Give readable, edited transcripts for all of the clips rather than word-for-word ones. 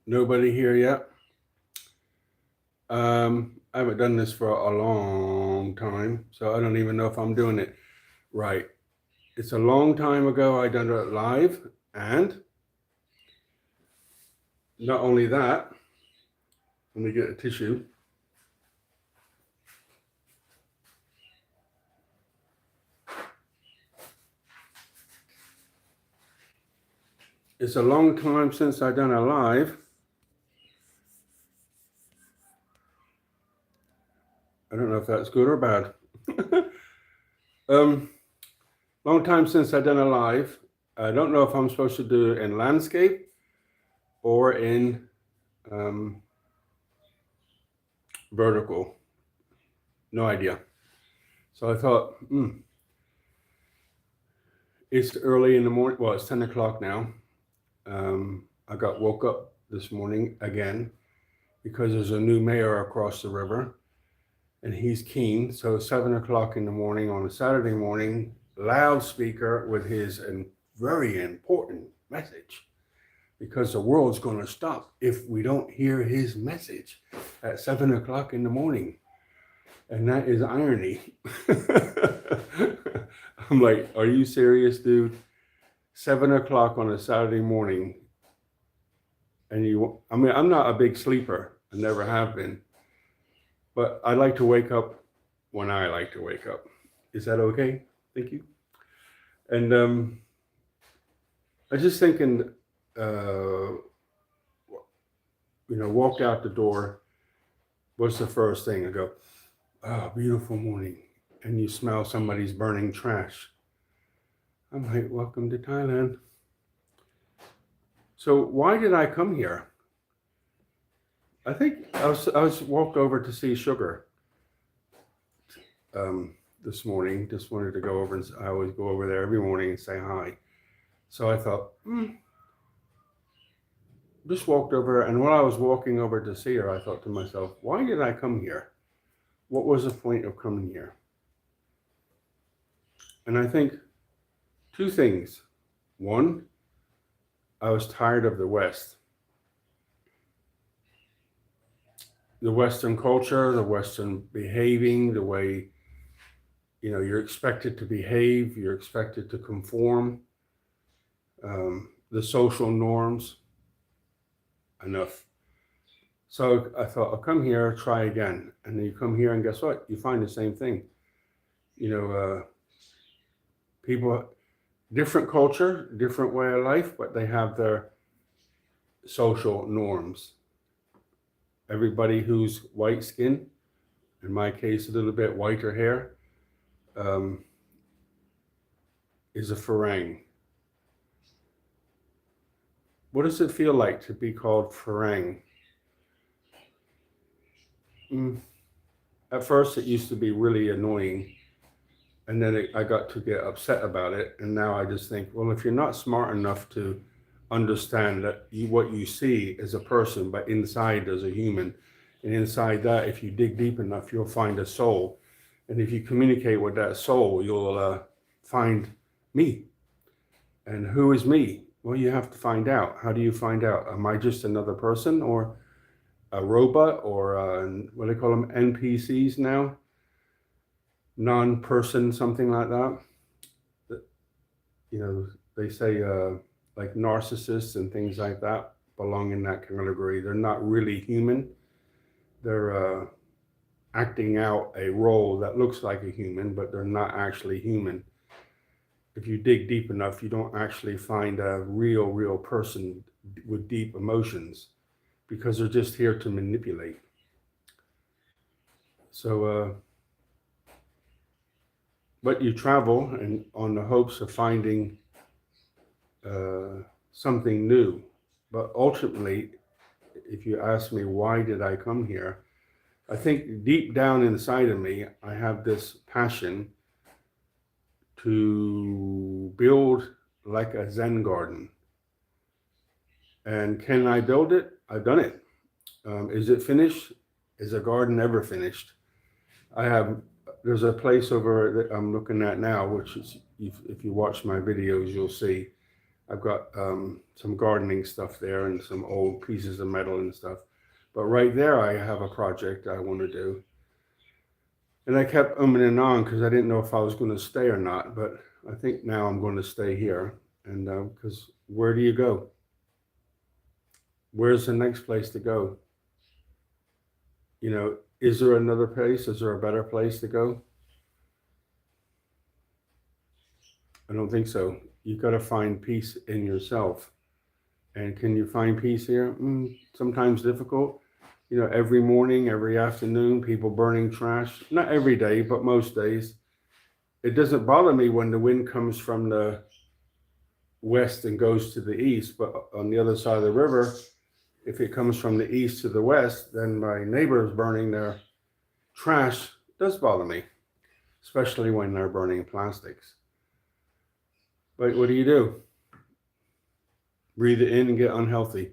Nobody here yet. I haven't done this for a long time, so I don't even know if I'm doing it right. It's a long time ago I done it live, and not only that, let me get a tissue. It's a long time since I done a live. I don't know if that's good or bad. um, long time since I done a live. I don't know if I'm supposed to do it in landscape or in um, vertical. No idea. So I thought, it's early in the morning. Well, it's 10 o'clock now. I got woke up this morning again because there's a new mayor across the river and he's keen. So 7 o'clock in the morning on a Saturday morning, loudspeaker with his very important message, because the world's going to stop if we don't hear his message at 7 o'clock in the morning. And that is irony. I'm like, are you serious, dude? 7 o'clock on a Saturday morning. And I'm not a big sleeper. I never have been. But I like to wake up when I like to wake up. Is that okay? Thank you. And I just thinking, walked out the door. What's the first thing? I go, oh, beautiful morning. And you smell somebody's burning trash. I'm like, welcome to Thailand. So why did I come here? I think I was walked over to see Sugar this morning. Just wanted to go over, and I always go over there every morning and say hi. So I thought, just walked over, and while I was walking over to see her, I thought to myself, why did I come here? What was the point of coming here? And I think two things. One, I was tired of the West. The Western culture, the Western behaving, the way, you're expected to behave, you're expected to conform, the social norms. Enough. So I thought, I'll come here, try again. And then you come here and guess what? You find the same thing. People, different culture, different way of life, but they have their social norms. Everybody who's white skin, in my case, a little bit whiter hair, is a Farang. What does it feel like to be called Farang? At first, it used to be really annoying. And then I got to get upset about it. And now I just think, well, if you're not smart enough to understand that what you see is a person, but inside there's a human. And inside that, if you dig deep enough, you'll find a soul. And if you communicate with that soul, you'll find me. And who is me? Well, you have to find out. How do you find out? Am I just another person, or a robot, or what do they call them, NPCs now? Non-person, something like that. They say like narcissists and things like that belong in that category. They're not really human. They're acting out a role that looks like a human, but they're not actually human. If you dig deep enough, you don't actually find a real person with deep emotions, because they're just here to manipulate. So, but you travel and on the hopes of finding something new. But ultimately, if you ask me, why did I come here? I think deep down inside of me, I have this passion to build like a Zen garden. And can I build it? I've done it. Is it finished? Is a garden ever finished? There's a place over that I'm looking at now, which is, if you watch my videos, you'll see I've got some gardening stuff there and some old pieces of metal and stuff. But right there, I have a project I want to do. And I kept umming and on because I didn't know if I was going to stay or not. But I think now I'm going to stay here. And because where do you go? Where's the next place to go? You know, is there another place? Is there a better place to go? I don't think so. You got to find peace in yourself. And can you find peace here? Sometimes difficult. You know, every morning, every afternoon, people burning trash. Not every day, but most days. It doesn't bother me when the wind comes from the west and goes to the east, but on the other side of the river, if it comes from the east to the west, then my neighbors burning their trash does bother me, especially when they're burning plastics. But what do? Breathe it in and get unhealthy.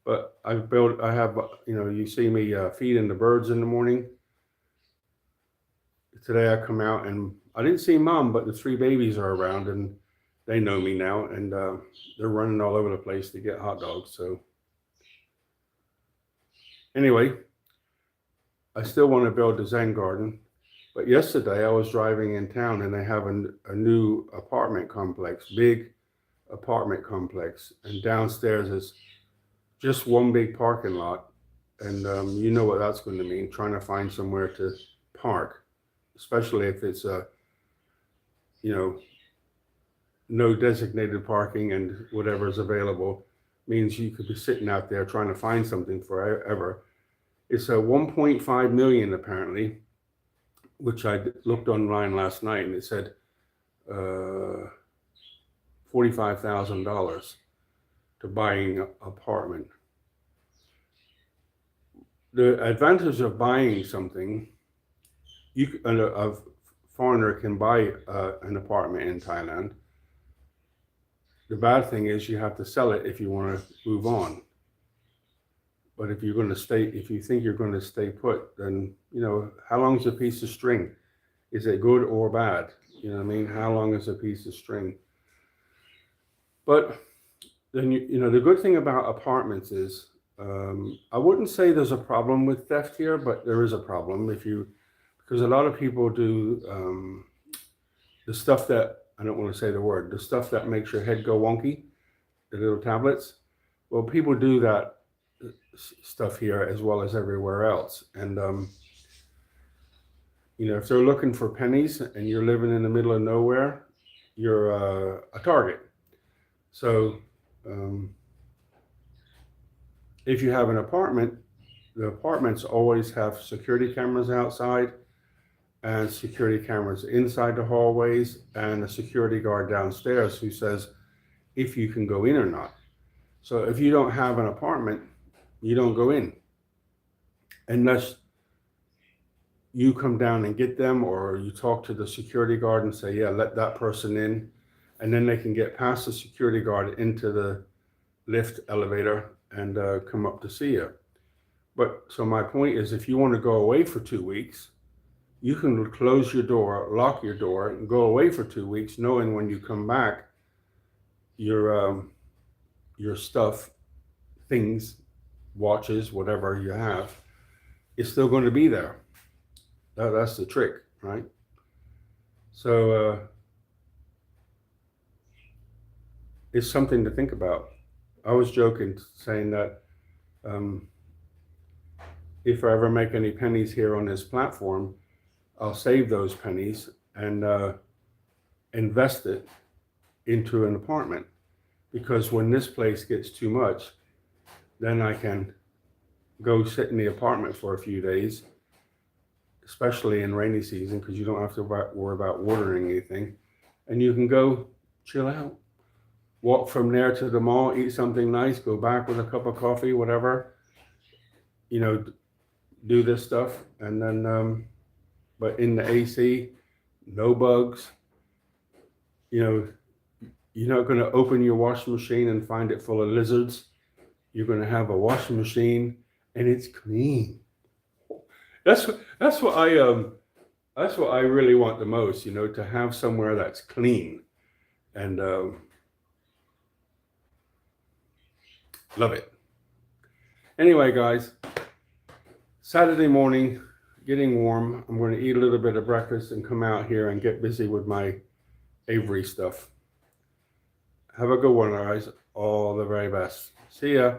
But I have, you see me feeding the birds in the morning. Today I come out and I didn't see mom, but the 3 babies are around and they know me now, and they're running all over the place to get hot dogs. So anyway, I still want to build a Zen garden. But yesterday I was driving in town and they have a new apartment complex, big apartment complex. And downstairs is just one big parking lot. And you know what that's going to mean, trying to find somewhere to park, especially if it's no designated parking and whatever is available means you could be sitting out there trying to find something forever. It's a 1.5 million apparently, which I looked online last night and it said $45,000 to buying an apartment. The advantage of buying something, a foreigner can buy an apartment in Thailand. The bad thing is you have to sell it if you want to move on. But if you're going to stay, if you think you're going to stay put, then, how long is a piece of string? Is it good or bad? You know what I mean? How long is a piece of string? But then, the good thing about apartments is, I wouldn't say there's a problem with theft here, but there is a problem because a lot of people do the stuff that, I don't want to say the word, the stuff that makes your head go wonky, the little tablets. Well, people do that stuff here as well as everywhere else. And, if they're looking for pennies and you're living in the middle of nowhere, you're a target. So if you have an apartment, the apartments always have security cameras outside and security cameras inside the hallways and a security guard downstairs who says if you can go in or not. So if you don't have an apartment, you don't go in unless you come down and get them, or you talk to the security guard and say, yeah, let that person in. And then they can get past the security guard into the lift elevator and come up to see you. But so my point is, if you want to go away for 2 weeks, you can close your door, lock your door, and go away for 2 weeks, knowing when you come back, your stuff, things, watches, whatever you have, is still going to be there. That's the trick, right? So it's something to think about. I was joking, saying that if I ever make any pennies here on this platform, I'll save those pennies and invest it into an apartment. Because when this place gets too much, then I can go sit in the apartment for a few days, especially in rainy season, because you don't have to worry about watering anything. And you can go chill out, walk from there to the mall, eat something nice, go back with a cup of coffee, whatever, do this stuff. And then, but in the AC, no bugs, you're not going to open your washing machine and find it full of lizards. You're going to have a washing machine and it's clean. That's what I really want the most, to have somewhere that's clean. and love it. Anyway, guys, Saturday morning, getting warm. I'm going to eat a little bit of breakfast and come out here and get busy with my Avery stuff. Have a good one, guys. All the very best. See ya.